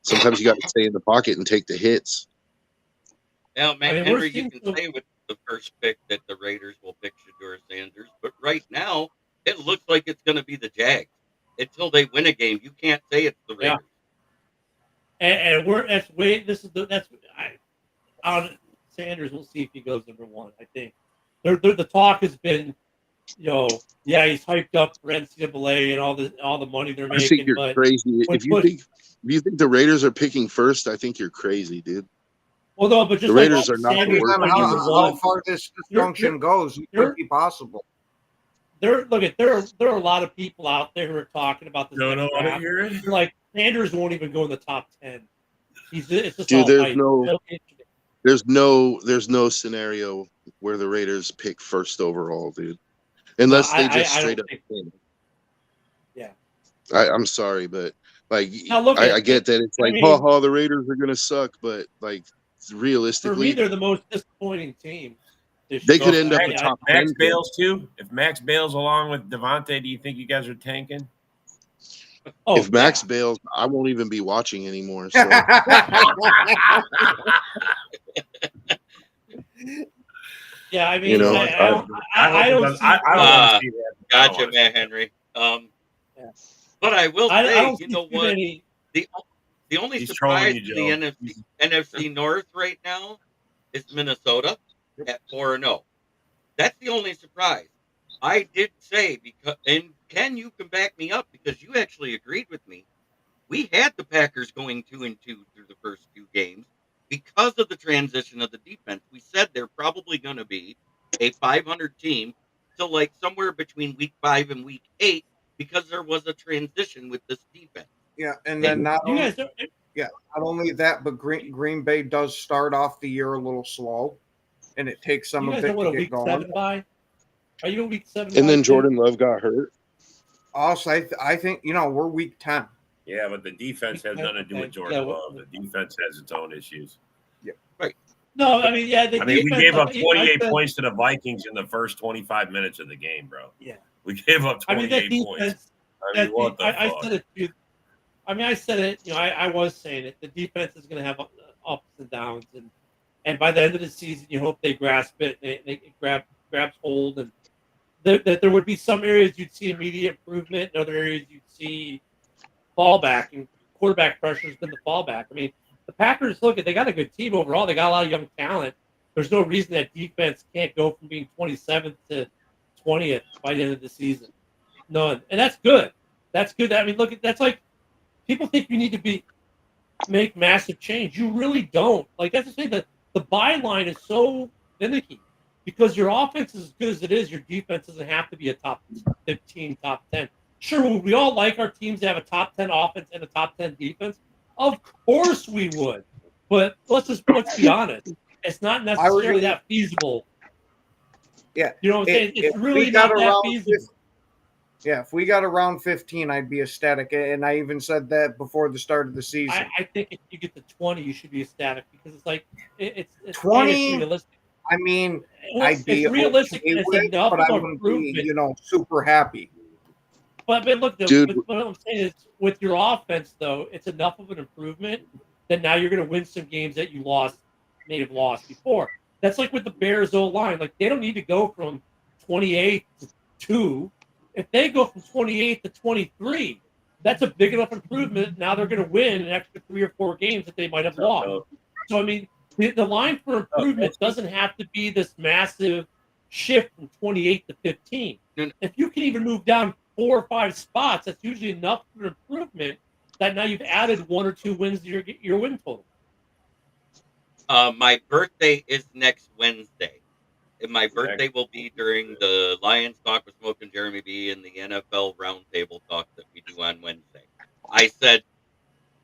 Sometimes you got to stay in the pocket and take the hits. Now, Matt Henry, you can say with the first pick that the Raiders will pick Shedeur Sanders, but right now it looks like it's going to be the Jags. Until they win a game, you can't say it's the Raiders. Yeah. On Sanders, we'll see if he goes number one. I think the talk has been, he's hyped up for NCAA and all the money they're making. I think you're crazy. If you think the Raiders are picking first, I think you're crazy, dude. Well, no, but just the Raiders are not. How far this dysfunction goes, it could be possible. There are a lot of people out there who are talking about this. You're like Sanders won't even go in the top 10. There's no scenario where the Raiders pick first overall, dude. Unless they just straight up win. Yeah. I'm sorry, but I get that it's the Raiders are gonna suck, but realistically, for me, they're the most disappointing team. They could end up in top 10. Max Bales too. If Max Bales along with Devontae, do you think you guys are tanking? If Max bails, I won't even be watching anymore. So. Yeah, I mean, You know, I don't see. I don't want to see that. I don't Gotcha, wanna see man, that. Henry. Yeah. But I will I say, don't you see know too what? many. The the only He's trolling surprise you, in the Joe. NFC North right now is Minnesota at 4-0. That's the only surprise. I did say, because, and Ken, you can back me up because you actually agreed with me. We had the Packers going 2-2 through the first two games because of the transition of the defense. We said they're probably going to be a 500 team till like somewhere between week 5 and week 8 because there was a transition with this defense. Yeah, and Hey, then not you only, guys don't. yeah, not only that, but Green Bay does start off the year a little slow, and it takes some You of guys know it what to a get week going. 7 bye? Are you a week 7 and bye? then too? Jordan Love got hurt. Also, I think we're week 10. Yeah, but the defense has nothing to do with Jordan Yeah, Love. The defense has its own issues. No, I mean, yeah, the I mean, we defense, gave up like, I 28 said- points to the Vikings in the first 25 minutes of the game, bro. Yeah. We gave up I mean, that 28 points. defense. I mean, what the I fuck? said it. Too. I mean, I said it. You know, I was saying it. The defense is going to have ups and downs, and by the end of the season, you hope they grasp it. They grabs hold, and that there would be some areas you'd see immediate improvement, and other areas you'd see fallback, and quarterback pressure has been the fallback. I mean, the Packers, look, they got a good team overall. They got a lot of young talent. There's no reason that defense can't go from being 27th to 20th by the end of the season. None. And that's good. That's good. I mean, look, that's like people think you need to make massive change. You really don't. Like, that's the thing, the byline is so finicky because your offense is as good as it is. Your defense doesn't have to be a top 15, top 10. Sure, would we all like our teams to have a top 10 offense and a top 10 defense? Of course we would. But let's be honest. It's not necessarily that feasible. Yeah. You know what I'm saying? It's If really we got not that around feasible. Yeah, if we got around 15, I'd be ecstatic. And I even said that before the start of the season. I think if you get to 20, you should be ecstatic because it's like it's 20? it's realistic. I mean, Well, I'd be it's realistic okay and it's with it, enough but of I an wouldn't be, improvement. super happy. But look, Dude. what I'm saying is with your offense, though, it's enough of an improvement that now you're going to win some games that you may have lost before. That's like with the Bears O-line. Like, they don't need to go from 28 to 2. If they go from 28 to 23, that's a big enough improvement. Now they're going to win an extra 3 or 4 games that they might have lost. So, I mean, the line for improvement doesn't have to be this massive shift from 28 to 15. If you can even move down 4 or 5 spots, that's usually enough for improvement that now you've added 1 or 2 wins to your win total. My birthday is next Wednesday. And my birthday will be during the Lions Talk with Smoke and Jeremy B and the NFL Roundtable Talk that we do on Wednesday. I said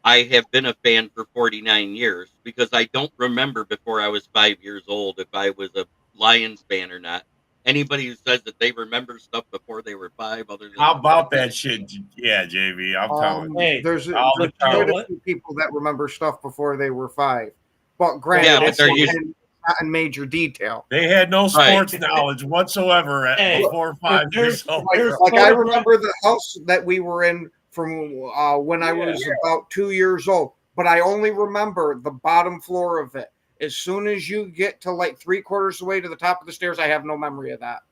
I have been a fan for 49 years because I don't remember before I was 5 years old if I was a Lions fan or not. Anybody who says that they remember stuff before they were 5, other than How about that shit? Yeah, JV, I'm telling you. Hey, There's all the quite time. a few people that remember stuff before they were 5. But granted, Yeah, but it's they're not usually- not in major detail. They had no Right. sports knowledge whatsoever at Hey, before 5 years old. There's Like I photograph- remember the house that we were in from when I was about 2 years old, but I only remember the bottom floor of it. As soon as you get to like 3/4 of the way to the top of the stairs, I have no memory of that.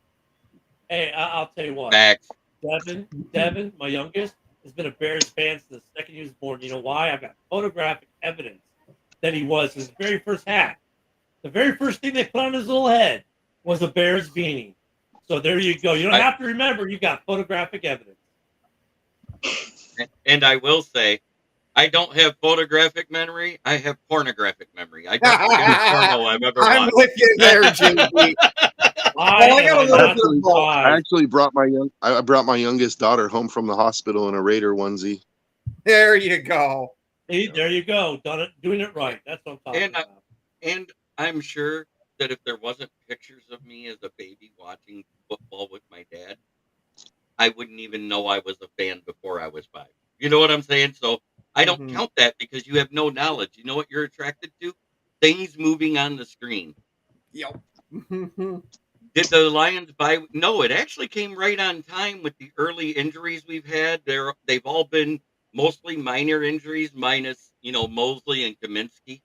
Hey, I'll tell you what. Facts. Devin, my youngest, has been a Bears fan since the second he was born. You know why? I've got photographic evidence that he was his very first hat. The very first thing they put on his little head was a Bears beanie. So there you go. You don't have to remember. You got photographic evidence. And I will say, I don't have photographic memory. I have pornographic memory. I don't forget a porno I've ever I'm watched. with you there, JB. I got a am little not bit of both. I surprised. actually I brought my youngest daughter home from the hospital in a Raider onesie. There you go. See, there you go. Doing it right. That's what I'm talking And about. And I'm sure that if there wasn't pictures of me as a baby watching football with my dad, I wouldn't even know I was a fan before I was 5. You know what I'm saying? So I don't Mhm. count that because you have no knowledge. You know what you're attracted to? Things moving on the screen. Yep. Did the Lions buy? No, it actually came right on time with the early injuries we've had. They've all been mostly minor injuries, minus Mosley and Kaminsky.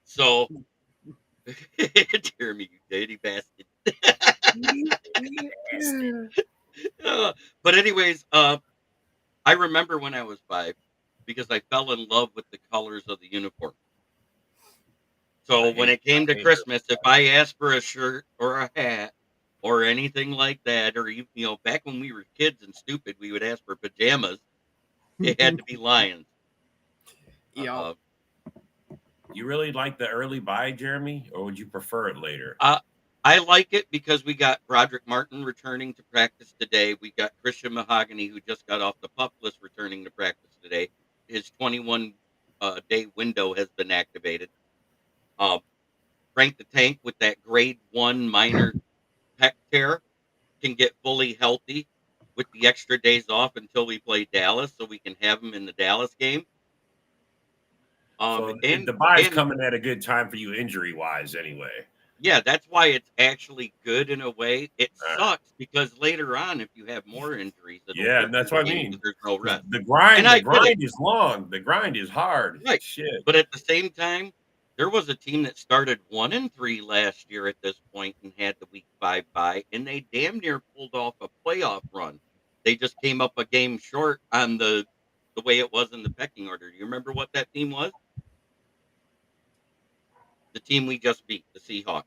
So Jeremy, you dirty bastard. But anyways, I remember when I was 5 because I fell in love with the colors of the uniform. So when it came to Christmas, if I asked for a shirt or a hat or anything like that, or back when we were kids and stupid, we would ask for pajamas. It had to be Lions. Yeah. You really like the early buy, Jeremy, or would you prefer it later? I like it because we got Broderick Martin returning to practice today. We got Christian Mahogany, who just got off the PUP list, returning to practice today. His 21-day window has been activated. Frank the Tank, with that grade 1 minor pec tear, can get fully healthy with the extra days off until we play Dallas, so we can have him in the Dallas game. So the bye's coming at a good time for you injury-wise anyway. Yeah, that's why it's actually good in a way. It sucks because later on, if you have more injuries, and that's what I mean. There's no rest. The grind is long. The grind is hard. Right. Shit. But at the same time, there was a team that started 1-3 last year at this point and had the week 5 bye, and they damn near pulled off a playoff run. They just came up a game short on the way it was in the pecking order. Do you remember what that team was? The team we just beat, the Seahawks.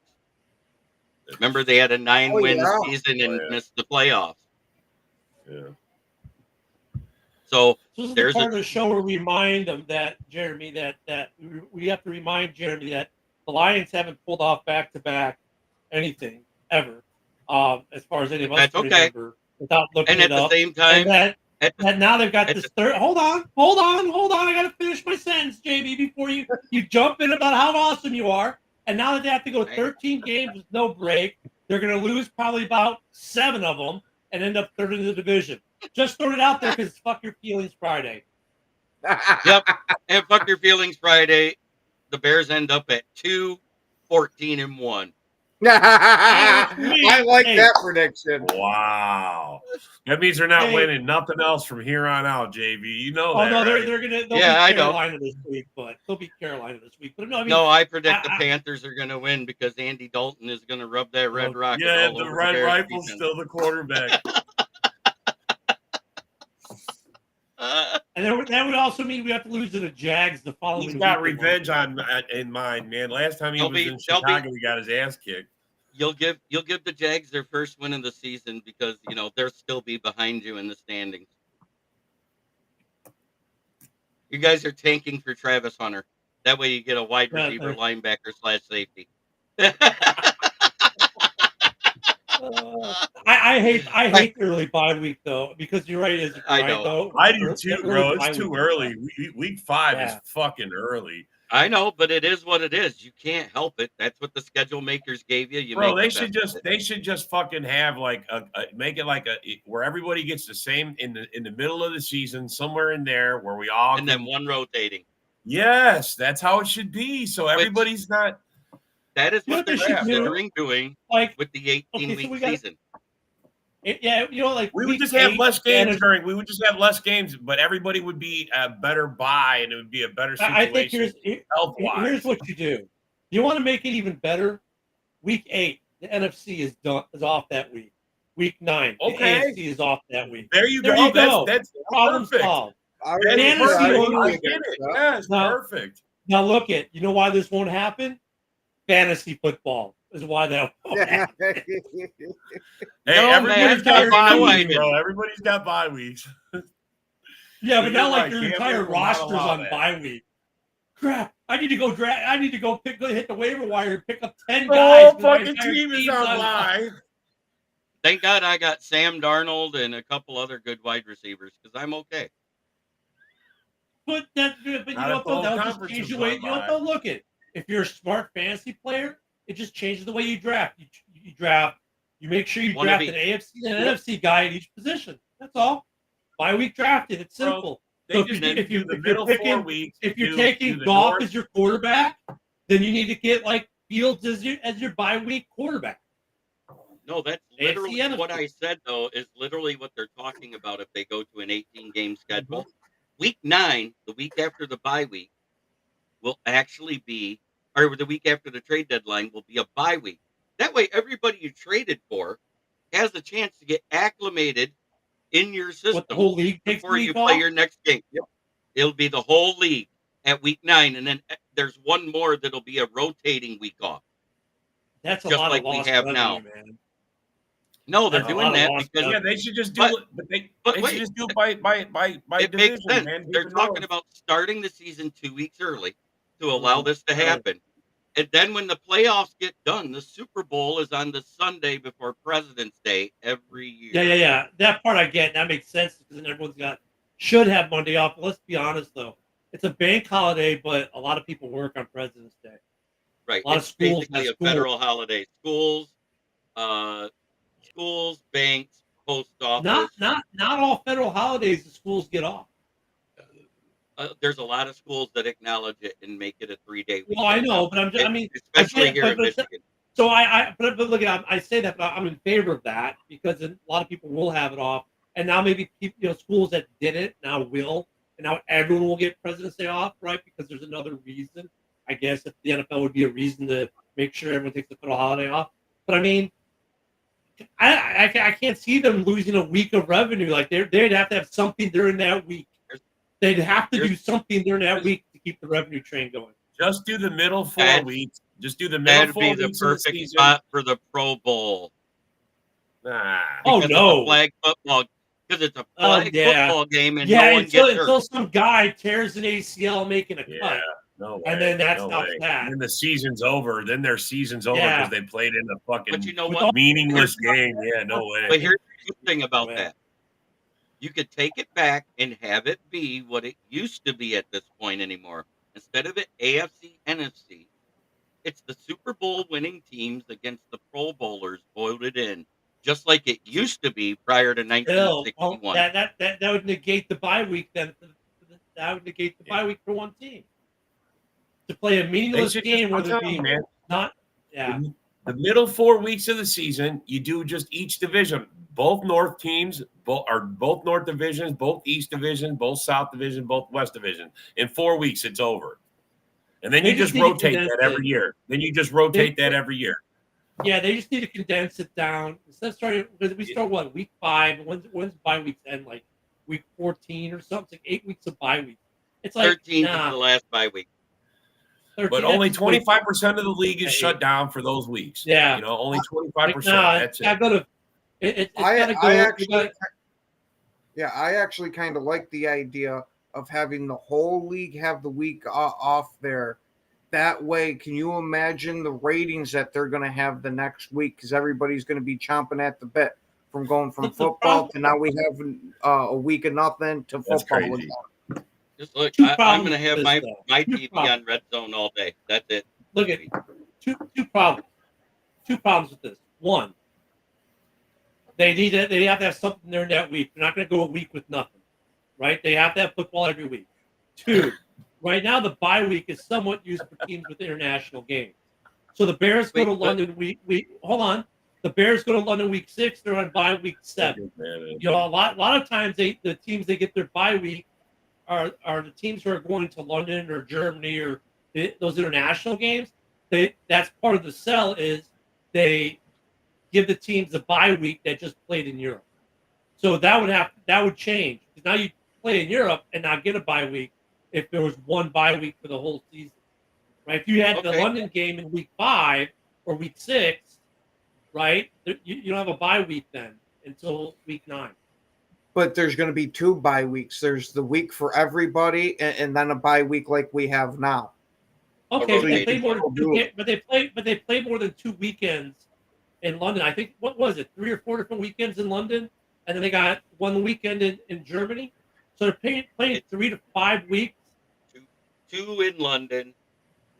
Remember, they had a 9-win season and missed the playoffs. Yeah. So this is there's the part of the show where we remind them that, Jeremy, that we have to remind Jeremy that the Lions haven't pulled off back-to-back anything ever, as far as any of us remember, without looking and at the same time, and now they've got this third. Hold on. I got to finish my sentence, JB, before you jump in about how awesome you are. And now that they have to go 13 games with no break, they're going to lose probably about 7 of them and end up third in the division. Just throw it out there because it's Fuck Your Feelings Friday. Yep. And Fuck Your Feelings Friday, the Bears end up at 2-14-1. I like that prediction. Wow. That means they're not winning nothing else from here on out, JV. You know that. No, right? they'll be Carolina this week, but they'll be Carolina this week. But no, I predict the Panthers are going to win because Andy Dalton is going to rub that red rocket. Yeah, the Red Rifle's still the quarterback. And that would also mean we have to lose to the Jags the following week. He's got revenge in mind, man. Last time he was in Chicago, he got his ass kicked. You'll give the Jags their first win of the season because they'll still be behind you in the standings. You guys are tanking for Travis Hunter. That way you get a wide receiver, linebacker / safety. I hate the early bye week though, because you're right. I know. I do too, bro. It's too early. Week 5 is fucking early. I know, but it is what it is. You can't help it. That's what the schedule makers gave you. They should just fucking have like make it like where everybody gets the same in the middle of the season, somewhere in there where we all then one rotating. Yes, that's how it should be. So everybody's not. That is what they're considering doing, with the 18-week season. We would just have less games we would just have less games, but everybody would be a better buy, and it would be a better situation. I think here's what you do. You want to make it even better? Week 8, the NFC is off that week. Week 9, the AFC is off that week. There you go. That's problem perfect. solved. Yes, perfect. Now look at, you know why this won't happen? Fantasy football is why that won't happen. Everybody's got bye weeks, bro. Everybody's got bye weeks. Yeah, but not like your entire roster's on bye week. Crap! I need to go hit the waiver wire and pick up 10 guys. The whole fucking team is on bye. Thank God I got Sam Darnold and a couple other good wide receivers because I'm okay. But you know what? That'll just change the way. You know what? They'll look at. If you're a smart fantasy player, it just changes the way you draft. You draft. You make sure you draft an AFC and an NFC guy at each position. That's all. Bye week drafted. It's simple. So if you're taking Goff as your quarterback, then you need to get like Fields as your bye week quarterback. No, that's literally what I said. Though is literally what they're talking about if they go to an 18-game schedule. Week 9, the week after the bye week, will actually be or the week after the trade deadline will be a bye week. That way, everybody you traded for has a chance to get acclimated in your system What, the whole league takes a before you week play off? your next game. Yep. It'll be the whole league at week 9, and then there's one more that'll be a rotating week off. That's a Just lot like of we lost have revenue, now. man. No, they're That's a doing lot of that lost because Yeah, they should just do But- it, but they wait, should just do it by it division, makes sense. man. They're Even talking North. about starting the season 2 weeks early to allow Mhm. this to Right. happen. And then when the playoffs get done, the Super Bowl is on the Sunday before President's Day every year. Yeah. That part I get. That makes sense because then everyone's should have Monday off. But let's be honest though, it's a bank holiday, but a lot of people work on President's Day. Right. A lot of It's schools basically have a federal holiday. Schools, banks, post office. Not all federal holidays the schools get off. There's a lot of schools that acknowledge it and make it a 3-day weekend. Well, I know, but especially get it, here but- in but- Michigan. So but look at I say that, but I'm in favor of that because a lot of people will have it off, and now maybe people, schools that didn't now will, and now everyone will get President's Day off, right? Because there's another reason, I guess, if the NFL would be a reason to make sure everyone takes the federal holiday off. But I mean, I can't see them losing a week of revenue. Like they'd have to have something during that week. They'd have to do something during that week to keep the revenue train going. Just do the middle 4 That's- weeks. Just do the middle That'd 4 be the weeks of the perfect season. spot for the Pro Bowl. Nah. Oh, Because no. it's a flag football. Because it's a flag yeah. football game and Yeah, no one until gets hurt. some guy tears an ACL making a Yeah, cut. no way. And then that's no not way. that. And then the season's over. Then their season's over Yeah. because they played in a fucking But you know With what? all- meaningless game. Yeah, no way. But here's the good thing about Man. that. You could take it back and have it be what it used to be at this point anymore. Instead of it AFC, NFC, it's the Super Bowl winning teams against the Pro Bowlers voted in, just like it used to be prior to Still, 1961. that would negate the bye week then. That would negate the bye week for one team. To play a They meaningless should game where I'm there'd telling be you, man. not yeah. The middle 4 weeks of the season, you do just each division. Both North teams, both North divisions, both East division, both South division, both West division. In 4 weeks, it's over. And then They you just just need to rotate condense that every it. year. Then you just rotate that every year. Yeah, they just need to condense it down. Instead of starting, because we start what, week 5? When's bye weeks end? Like week 14 or something? It's like 8 weeks of bye weeks. It's like 13 is nah, the last bye week. 13, But only that's way- 25% of the league is shut down for those weeks. Yeah. You know, only 25%. Like, nah, That's it's it. gotta, it's I gotta go. actually, yeah, I actually kind of like the idea of having the whole league have the week off there. That way, can you imagine the ratings that they're going to have the next week? Because everybody's going to be chomping at the bit from going from But the football problem- to now we have a week of nothing to That's football. crazy. Just look, Two I'm problems going to have with my, this, though. my Two TV problems. on Red Zone all day. That's it. Look at two problems. Two problems with this. One, they have to have something there in that week. They're not going to go a week with nothing, right? They have to have football every week. Two, right now the bye week is somewhat used for teams with international games. So the Bears go to Wait, but- London week. Hold on, the Bears go to London week 6. They're on bye week 7. You know, a lot of times the teams they get their bye week are the teams who are going to London or Germany or those international games. That's part of the sell is they give the teams a bye week that just played in Europe. So that would change because now you play in Europe and not get a bye week if there was one bye week for the whole season, right? If you had the Okay. London game in week 5 or week 6, right? You don't have a bye week then until week 9. But there's going to be 2 bye weeks. There's the week for everybody, and then a bye week like we have now. Okay, but they rotating play more than one. two, but they play more than 2 weekends in London. I think what was it, 3 or 4 different weekends in London, and then they got one weekend in Germany. So they're playing 3 to 5 weeks. Two in London,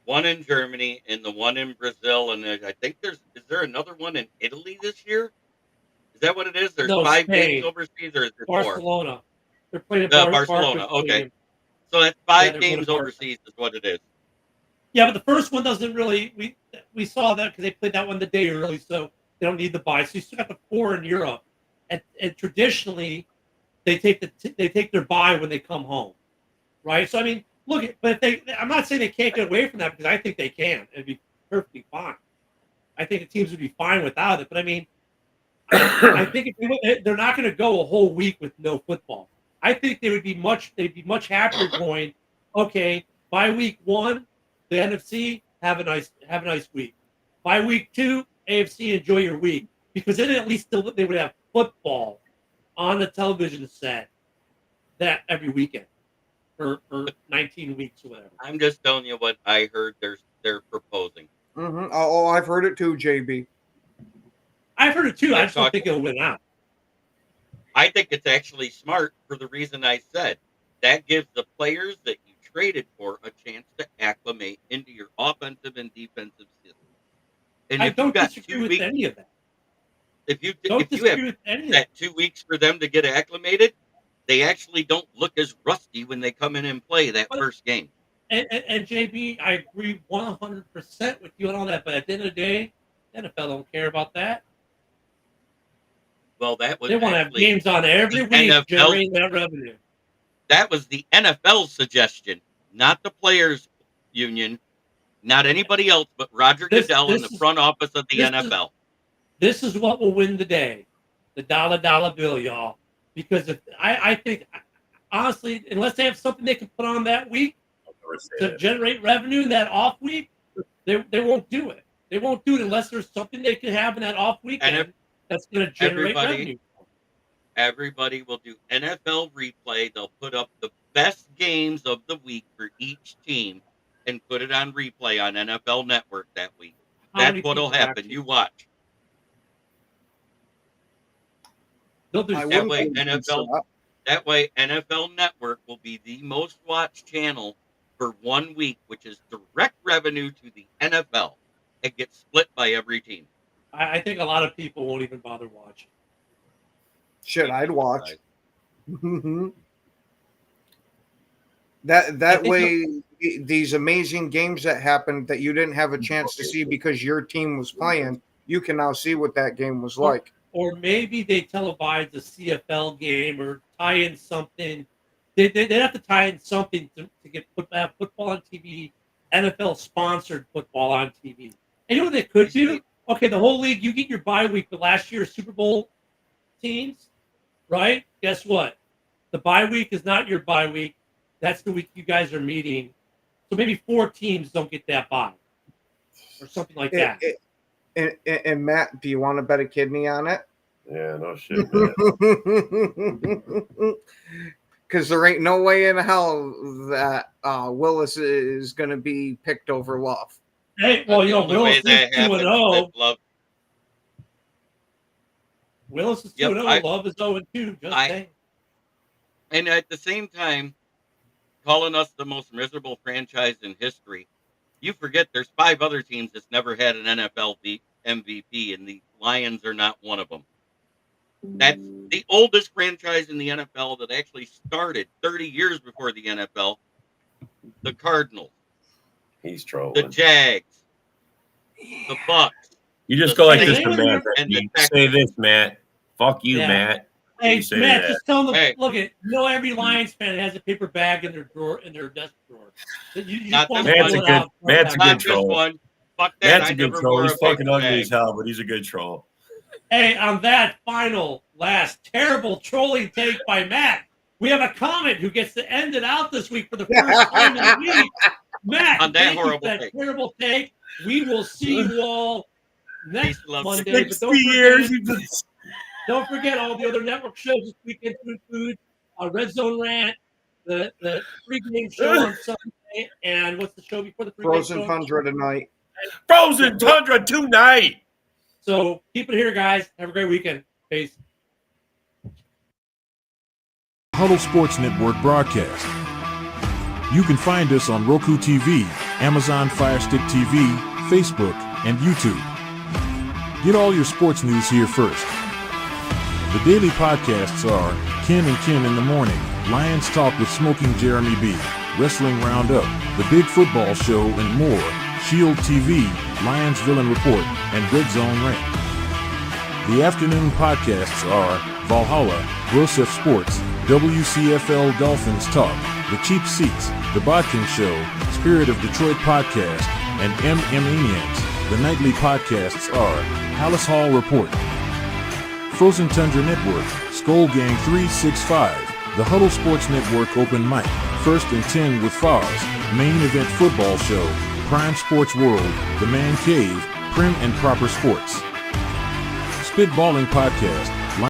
one in Germany, and the one in Brazil. And I think is there another one in Italy this year? Is that what it is? There's No, 5 Spain. games overseas, or is it 4? Barcelona. They're playing at Barcelona. Okay. So that's 5 Yeah, they're going games to Barca. overseas is what it is. Yeah, but the first one doesn't really. We saw that because they played that one the day early, so they don't need the bye. So you still got the 4 in Europe, and traditionally they take their bye when they come home, right? So I mean, look, but I'm not saying they can't get away from that because I think they can. It'd be perfectly fine. I think the teams would be fine without it. But I mean, I think they're not going to go a whole week with no football. I think they'd be much happier going, okay, by week 1, the NFC have a nice week. By week 2, AFC enjoy your week, because then at least they would have football on the television set that every weekend for 19 weeks or whatever. I'm just telling you what I heard they're proposing. Mm-hmm. Oh, I've heard it too, JB. I've heard it too. I just don't think it'll win out. I think it's actually smart for the reason I said. That gives the players that you traded for a chance to acclimate into your offensive and defensive system. And I don't disagree with any of that. If you have that 2 weeks for them to get acclimated, they actually don't look as rusty when they come in and play that first game. And JB, I agree 100% with you on all that. But at the end of the day, the NFL don't care about that. Well, that was they want to have games on every week, generating that revenue. That was the NFL's suggestion, not the players' union, not anybody else, but Roger Goodell in the front office of the NFL. This is what will win the day, the dollar bill, y'all. Because I think, honestly, unless they have something they can put on that week to generate revenue in that off week, they won't do it. They won't do it unless there's something they can have in that off weekend that's going to generate revenue. Everybody will do NFL replay. They'll put up the best games of the week for each team and put it on replay on NFL Network that week. That's what'll happen. You watch. That way, NFL Network will be the most watched channel for 1 week, which is direct revenue to the NFL. It gets split by every team. I think a lot of people won't even bother watching. Shit, I'd watch. That way, these amazing games that happened that you didn't have a chance to see because your team was playing, you can now see what that game was like. Or maybe they televise a CFL game or tie in something. They'd have to tie in something to get football on TV, NFL-sponsored football on TV. And you know what they could do? Okay, the whole league, you get your bye week, but last year's Super Bowl teams, right? Guess what? The bye week is not your bye week. That's the week you guys are meeting. So maybe 4 teams don't get that bye or something like that. And Matt, do you want to bet a kidney on it? Yeah, no shit, man. Because there ain't no way in hell that Willis is going to be picked over Love. Hey, well, you know, Willis is 2-0. Willis is 2-0. Love is 0-2. Just saying. And at the same time, calling us the most miserable franchise in history, you forget there's 5 other teams that's never had an NFL MVP, and the Lions are not one of them. That's the oldest franchise in the NFL that actually started 30 years before the NFL. The Cardinals. He's trolling. The Jags. The Bucks. You just go like this to Matt. Say this, Matt. Fuck you, Matt. Hey, Matt, just tell them. Hey. Look, every Lions fan has a paper bag in their drawer, in their desk drawer. Matt's a good troll. Fuck that. Matt's a good troll. He's fucking ugly as hell, but he's a good troll. Hey, on that last terrible trolling take by Matt, we have a comment who gets to end it out this week for the first time in the week. Matt, on that horrible take. Terrible take. We will see you all next Monday. 60 years. Don't forget all the other network shows this weekend. Food, Red Zone Rant, the pregame show on Sunday, and what's the show before the pregame Frozen show? Tundra tonight. Frozen Tundra tonight. So keep it here, guys. Have a great weekend. Peace. Huddle Sports Network broadcast. You can find us on Roku TV, Amazon Fire Stick TV, Facebook, and YouTube. Get all your sports news here first. The daily podcasts are Ken and Ken in the Morning, Lions Talk with Smoking Jeremy B, Wrestling Roundup, The Big Football Show, and more, Shield TV, Lions Villain Report, and Red Zone Rant. The afternoon podcasts are Valhalla, Grosef Sports, WCFL Dolphins Talk, The Cheap Seats, The Bodkin Show, Spirit of Detroit Podcast, and Maniacs. The nightly podcasts are Palace Hall Report, Frozen Tundra Network, Skull Gang 365, The Huddle Sports Network Open Mic, First and 10 with Foz, Main Event Football Show, Prime Sports World, The Man Cave, Prim and Proper Sports, Spitballing Podcast,